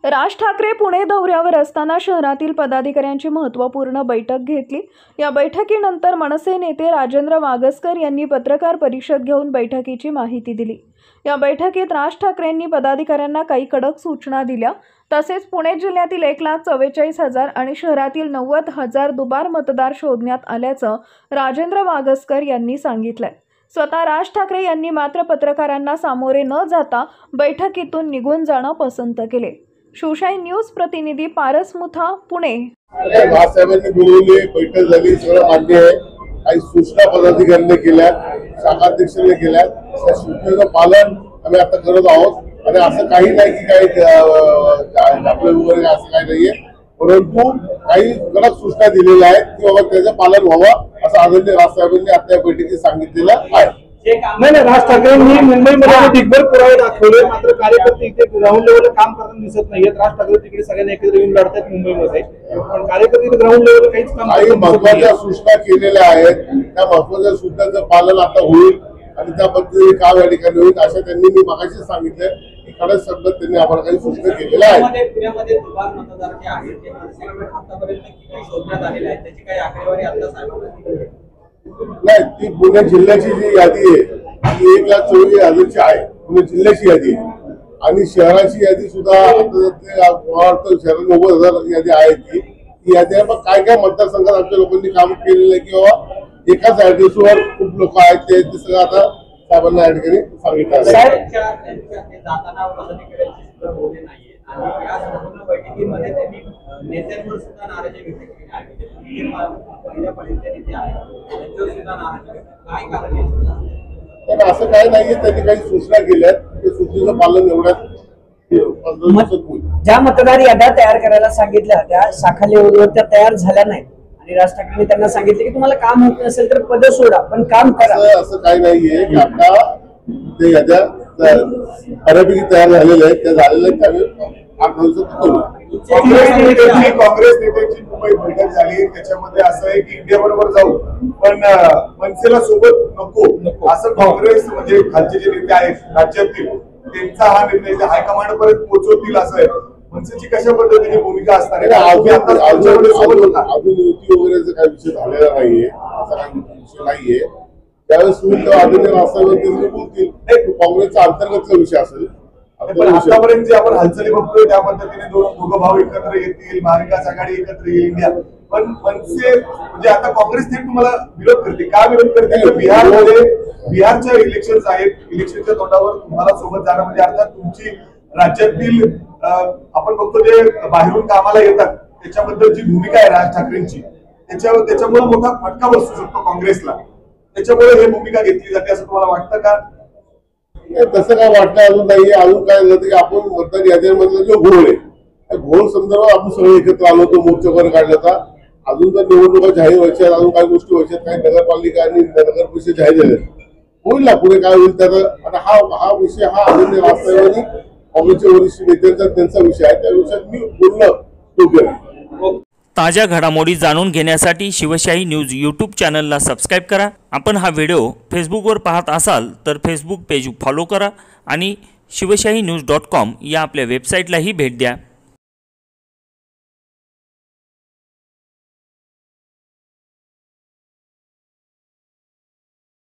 राज ठाकरे पुणे दौऱ्यावर असताना शहरातील पदाधिकाऱ्यांची महत्त्वपूर्ण बैठक घेतली। या बैठकीनंतर मनसे नेते राजेंद्र वागसकर यांनी पत्रकार परिषद घेऊन बैठकीची माहिती दिली। या बैठकीत राज ठाकरेंनी पदाधिकाऱ्यांना काही कडक सूचना दिल्या। तसेच पुणे जिल्ह्यातील 1,44,000 आणि शहरातील 90,000 दुबार मतदार शोधण्यात आल्याचं राजेंद्र वागसकर यांनी सांगितलं। स्वतः राज ठाकरे यांनी मात्र पत्रकारांना सामोरे न जाता बैठकीतून निघून जाणं पसंत केले। शिवशाही न्यूज प्रतिनिधी पारस मुथा, पुणे। साहेबांनी बोलवले, बैठक झाली, सगळं मान्य आहे। काही सूचना पदाधिकाऱ्यांनी केल्या, शाखाध्यक्षांनी केल्या, त्या सूचनेचं पालन आम्ही आता करत आहोत। आणि असं काही नाही की काही आपलं वगैरे असं काही नाहीये, परंतु काही कडक सूचना दिलेल्या आहेत की बाबा त्याचं पालन व्हावं असं आदरणीय राज साहेबांनी आता बैठकीत सांगितलेलं आहे। नाही, राज ठाकरेंनी मुंबईमध्ये दिग्भर पुरावे दाखवले, मात्र कार्यकर्ते इथे ग्राउंड लेवलला काम करताना दिसत नाहीयेत। राज ठाकरे तिकडे सगळ्यांना एकत्र येऊन लढतात मुंबईमध्ये, पण कार्यकर्ते ग्राउंड लेवलला काहीच काम काही महत्वाच्या सूचना केलेल्या आहेत। त्या महत्वाच्या सूचनांचं पालन आता होईल आणि त्या पद्धतीने काम या ठिकाणी होईल असं त्यांनी मी मगाशी सांगितलं की कडक शब्दात त्यांनी आम्हाला काही सूचना केलेल्या आहेत। पुण्यामध्ये दुबार मतदार जे आहेत ते आतापर्यंत किती शोधण्यात आलेले आहेत, त्याची काही आकडेवारी आता साहेबांनी नाही, ती पुणे जिल्ह्याची जी यादी आहे ती 1,44,000ची आहे, पुणे जिल्ह्याची यादी आहे। आणि शहराची यादी सुद्धा शहरात 90,000 यादी आहे। ती यादी आहे, पण काय काय मतदारसंघात आमच्या लोकांनी काम केलेलं आहे किंवा एकाच ऍड्रेसवर खूप लोक आहेत ते सगळं आता साहेबांना या ठिकाणी सांगितलं आहे। आणि या संपूर्ण बैठकीमध्ये त्यांनी नेत्यांवर सुद्धा नाराजी व्यक्त केली आहे। पहिल्या पडीचे नेते आहेत त्यांच्यावर सुद्धा नाराजी व्यक्त, काय कारण आहे? असं काही नाहीये, त्यांनी काही सूचना केल्या, ते सूचनेचं पालन एवढ्यात ज्या मतदार याद्या तयार करायला सांगितल्या त्या शाखा लेवलवर त्या तयार झाल्या नाहीत आणि राज ठाकरेंनी त्यांना सांगितले की तुम्हाला काम होत नसेल तर पद सोडा, पण काम करा। असं काही नाहीये की आता ते याद्या बऱ्यापैकी तयार झालेल्या आहेत, त्या झालेल्या आहेत, त्यामुळे 8 दिवसात करू। काँग्रेस नेत्यांची मुंबई बैठक झाली, त्याच्यामध्ये असं आहे की इंडिया बरोबर जाऊ पण मनसेला सोबत नको असं काँग्रेस म्हणजे खालचे जे नेते आहेत राज्यातील त्यांचा हा निर्णय हायकमांड पर्यंत पोहोचवतील असं आहे। मनसेची कशा पद्धतीने भूमिका असणार आहे? अजून युती वगैरेचा काही विषय झालेला नाहीये, असा काही विषय नाहीये। त्यावेळेस आदरणीय राज साहेब बोलतील, काँग्रेसचा अंतर्गतचा विषय असेल। पण आतापर्यंत जे आपण हालचाली बघतोय त्या पद्धतीने दोघं भाऊ एकत्र येतील, महाविकास आघाडी एकत्र येईल इंडिया, पण मनसे म्हणजे आता काँग्रेस थेट तुम्हाला विरोध करते। का विरोध करते? बिहारच्या इलेक्शन आहेत, इलेक्शनच्या तोंडावर तुम्हाला सोबत जाणं म्हणजे अर्थात तुमची राज्यातील आपण बघतो जे बाहेरून कामाला येतात त्याच्याबद्दलची भूमिका आहे राज ठाकरेंची, त्याच्यामुळे मोठा फटका बसू शकतो काँग्रेसला, त्याच्यामुळे ही भूमिका घेतली जाते असं तुम्हाला वाटतं का? तसं काय वाटलं अजून नाहीये। अजून काय झालं की आपण मतदार यादीमधला जो घोळ आहे त्या घोळ संदर्भात आपण सगळे एकत्र आलो होतो, मोर्चा वगैरे काढला। अजून तर निवडणुका जाहीर व्हायच्या, अजून काही गोष्टी व्हायच्यात, काही नगरपालिका आणि नगर परिषद जाहीर झाले, होईल ना पुढे काय होईल त्याचा। आता हा विषय हा आदरणीय राज साहेबांनी काँग्रेसच्या वरिष्ठ नेत्यांचा त्यांचा विषय आहे, त्या विषयात मी बोलणं योग्य नाही। ताज्या घडामोडी जाणून घेण्यासाठी शिवशाही न्यूज यूट्यूब चॅनलला सबस्क्राईब करा। आपण हा व्हिडिओ फेसबुकवर पाहत असाल तर फेसबुक पेज फॉलो करा आणि शिवशाही न्यूज.com या आपल्या वेबसाईटलाही भेट द्या।